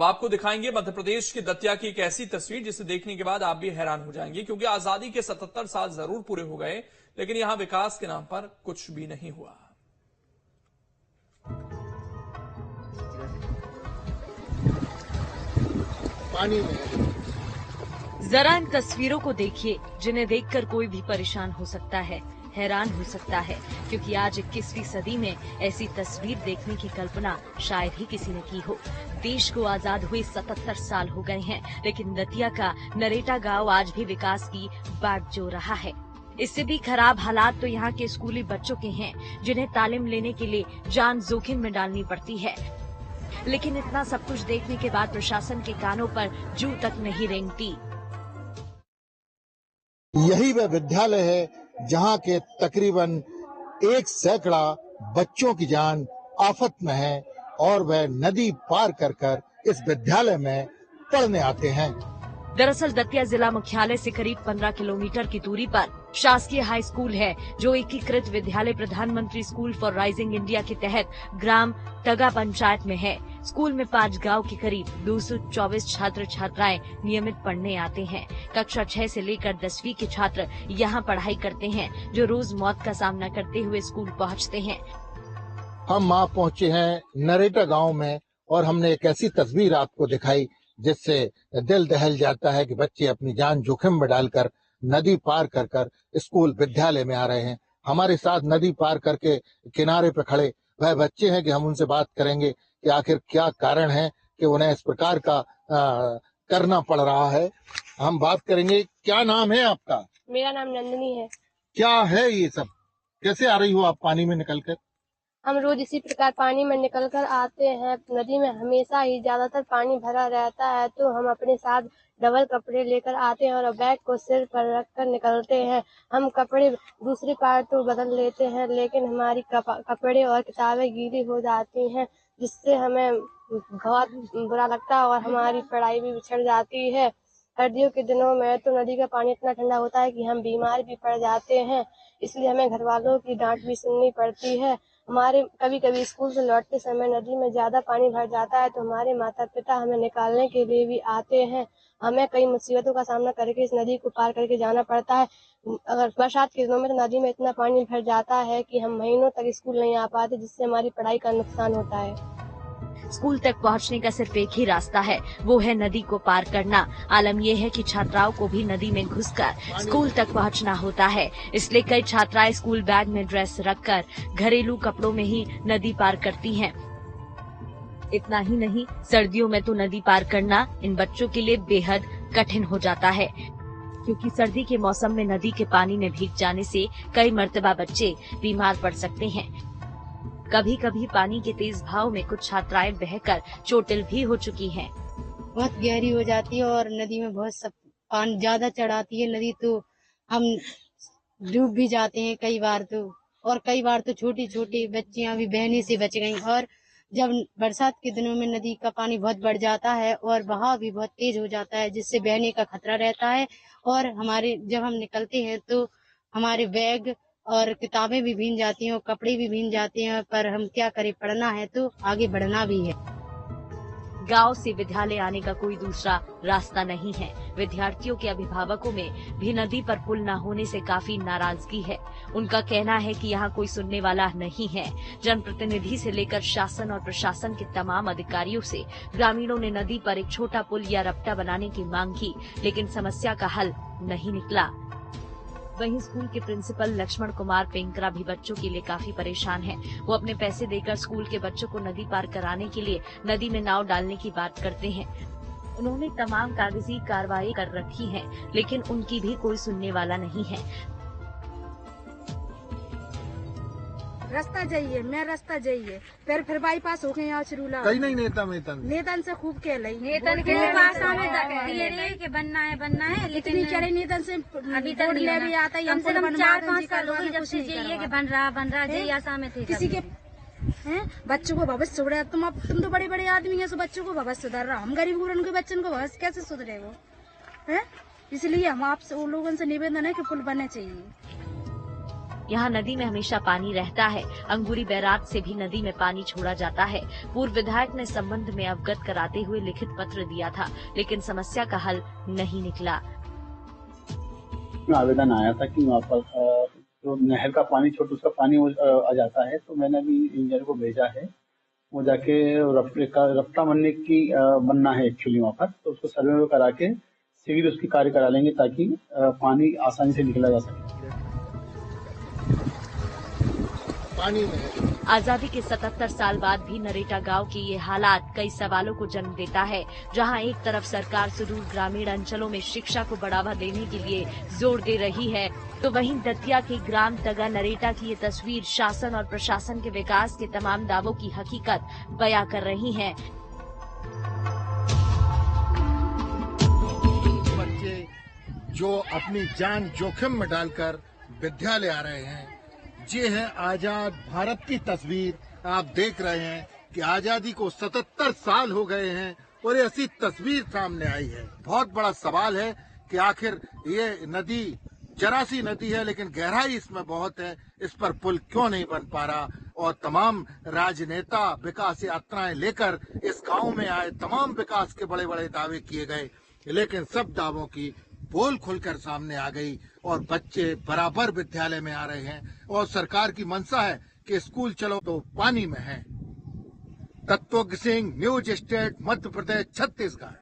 तो आपको दिखाएंगे मध्य प्रदेश के दतिया की एक ऐसी तस्वीर जिसे देखने के बाद आप भी हैरान हो जाएंगे, क्योंकि आजादी के 77 साल जरूर पूरे हो गए, लेकिन यहां विकास के नाम पर कुछ भी नहीं हुआ। पानी में जरा इन तस्वीरों को देखिए, जिन्हें देखकर कोई भी परेशान हो सकता है, हैरान हो सकता है, क्योंकि आज 21वीं सदी में ऐसी तस्वीर देखने की कल्पना शायद ही किसी ने की हो। देश को आजाद हुए 77 साल हो गए हैं, लेकिन दतिया का नरेटा गांव आज भी विकास की बाट जो रहा है। इससे भी खराब हालात तो यहाँ के स्कूली बच्चों के हैं, जिन्हें तालीम लेने के लिए जान जोखिम में डालनी पड़ती है। लेकिन इतना सब कुछ देखने के बाद प्रशासन के कानों पर जूं तक नहीं रेंगती। यही वह विद्यालय है जहां के तकरीबन 1 सैकड़ा बच्चों की जान आफत में है और वह नदी पार कर कर इस विद्यालय में पढ़ने आते हैं। दरअसल दतिया जिला मुख्यालय से करीब 15 किलोमीटर की दूरी पर शासकीय हाई स्कूल है, जो एकीकृत विद्यालय प्रधानमंत्री स्कूल फॉर राइजिंग इंडिया के तहत ग्राम टगा पंचायत में है। स्कूल में 5 गांव के करीब 224 छात्र छात्राएं नियमित पढ़ने आते हैं। कक्षा 6 से लेकर 10वीं के छात्र यहां पढ़ाई करते हैं, जो रोज मौत का सामना करते हुए स्कूल पहुंचते हैं। हम वहाँ पहुंचे हैं नरेटा गांव में और हमने एक ऐसी तस्वीर आपको दिखाई जिससे दिल दहल जाता है कि बच्चे अपनी जान जोखिम में डालकर नदी पार कर कर स्कूल विद्यालय में आ रहे हैं। हमारे साथ नदी पार करके किनारे पर खड़े वह बच्चे हैं कि हम उनसे बात करेंगे कि आखिर क्या कारण है कि उन्हें इस प्रकार का करना पड़ रहा है। हम बात करेंगे। क्या नाम है आपका? मेरा नाम नंदिनी है। क्या है ये सब? कैसे आ रही हो आप पानी में निकलकर? हम रोज इसी प्रकार पानी में निकलकर आते हैं। नदी में हमेशा ही ज्यादातर पानी भरा रहता है, तो हम अपने साथ डबल कपड़े लेकर आते हैं और बैग को सिर पर रखकर निकलते हैं। हम कपड़े दूसरी बार तो बदल लेते हैं, लेकिन हमारी कपड़े और किताबें गीली हो जाती हैं, जिससे हमें बहुत बुरा लगता है और हमारी पढ़ाई भी बिछड़ जाती है। सर्दियों के दिनों में तो नदी का पानी इतना ठंडा होता है कि हम बीमार भी पड़ जाते हैं, इसलिए हमें घर वालों की डांट भी सुननी पड़ती है। हमारे कभी कभी स्कूल से लौटते समय नदी में ज्यादा पानी भर जाता है, तो हमारे माता पिता हमें निकालने के लिए भी आते हैं। हमें कई मुसीबतों का सामना करके इस नदी को पार करके जाना पड़ता है। अगर बरसात के दिनों में तो नदी में इतना पानी भर जाता है कि हम महीनों तक स्कूल नहीं आ पाते, जिससे हमारी पढ़ाई का नुकसान होता है। स्कूल तक पहुंचने का सिर्फ एक ही रास्ता है, वो है नदी को पार करना। आलम यह है कि छात्राओं को भी नदी में घुसकर स्कूल तक पहुंचना होता है, इसलिए कई छात्राएं स्कूल बैग में ड्रेस रखकर घरेलू कपड़ों में ही नदी पार करती हैं। इतना ही नहीं, सर्दियों में तो नदी पार करना इन बच्चों के लिए बेहद कठिन हो जाता है, क्योंकि सर्दी के मौसम में नदी के पानी में भीग जाने से कई मर्तबा बच्चे बीमार पड़ सकते हैं। कभी कभी पानी के तेज बहाव में कुछ छात्राएं बहकर चोटिल भी हो चुकी हैं। बहुत गहरी हो जाती है और नदी में बहुत सब पानी ज्यादा चढ़ाती है नदी, तो हम डूब भी जाते हैं कई बार तो। और कई बार तो छोटी छोटी बच्चियां भी बहने से बच गईं। और जब बरसात के दिनों में नदी का पानी बहुत बढ़ जाता है और बहाव भी बहुत तेज हो जाता है, जिससे बहने का खतरा रहता है। और जब हम निकलते हैं तो हमारे बैग और किताबें भी भीग जाती हैं और कपड़े भी भीग जाते हैं, पर हम क्या करें, पढ़ना है तो आगे बढ़ना भी है। गांव से विद्यालय आने का कोई दूसरा रास्ता नहीं है। विद्यार्थियों के अभिभावकों में भी नदी पर पुल न होने से काफी नाराजगी है। उनका कहना है कि यहाँ कोई सुनने वाला नहीं है। जनप्रतिनिधि से लेकर शासन और प्रशासन के तमाम अधिकारियों से ग्रामीणों ने नदी पर एक छोटा पुल या रपटा बनाने की मांग की, लेकिन समस्या का हल नहीं निकला। वहीं स्कूल के प्रिंसिपल लक्ष्मण कुमार पेंकरा भी बच्चों के लिए काफी परेशान हैं। वो अपने पैसे देकर स्कूल के बच्चों को नदी पार कराने के लिए नदी में नाव डालने की बात करते हैं। उन्होंने तमाम कागजी कार्रवाई कर रखी है, लेकिन उनकी भी कोई सुनने वाला नहीं है। रास्ता जाइए, मैं रास्ता जाइए, फिर बाईपास हो गए यहाँ चिरूला। कहीं नहीं नेतन से खूब कह ली, नेतन के पास हमें कि बनना है, लेकिन करे नेतन से अभी तक नहीं भी आता है। कम से कम 4-5 साल हो गए जब से ये कि बन रहा जय आशा में थे। किसी के बच्चों को भविष्य सुधरे, तुम तो बड़े बड़े आदमी है, सो बच्चों को भविष्य सुधर रहा। हम गरीब गुरन के बच्चों को भविष्य कैसे सुधरे वो है? इसलिए हम आपसे उन लोगों से निवेदन है कि पुल बनने चाहिए। यहाँ नदी में हमेशा पानी रहता है। अंगूरी बैराज से भी नदी में पानी छोड़ा जाता है। पूर्व विधायक ने संबंध में अवगत कराते हुए लिखित पत्र दिया था, लेकिन समस्या का हल नहीं निकला। आवेदन आया था कि वहाँ पर जो नहर का पानी छोटा उसका पानी आ जाता है, तो मैंने अभी इंजीनियर को भेजा है। वो जाके रफ्ता बनना है एक्चुअली वहाँ पर, तो उसको सर्वे करा के शीघ्र उसकी कार्य करा लेंगे ताकि पानी आसानी से निकला जा सके। पानी में आजादी के 77 साल बाद भी नरेटा गांव के ये हालात कई सवालों को जन्म देता है। जहां एक तरफ सरकार सुदूर ग्रामीण अंचलों में शिक्षा को बढ़ावा देने के लिए जोर दे रही है, तो वहीं दतिया के ग्राम तगा नरेटा की ये तस्वीर शासन और प्रशासन के विकास के तमाम दावों की हकीकत बयां कर रही है। बच्चे जो अपनी जान जोखिम में डालकर विद्यालय आ रहे हैं, ये है आजाद भारत की तस्वीर। आप देख रहे हैं कि आजादी को 77 साल हो गए हैं और ऐसी तस्वीर सामने आई है। बहुत बड़ा सवाल है कि आखिर ये नदी जरा सी नदी है, लेकिन गहराई इसमें बहुत है। इस पर पुल क्यों नहीं बन पा रहा? और तमाम राजनेता विकास यात्राएं लेकर इस गांव में आए, तमाम विकास के बड़े बड़े दावे किए गए, लेकिन सब दावों की पोल खुलकर सामने आ गई और बच्चे बराबर विद्यालय में आ रहे हैं और सरकार की मंशा है कि स्कूल चलो तो पानी में है। तत्वज्ञ सिंह, न्यूज स्टेट, मध्य प्रदेश, छत्तीसगढ़।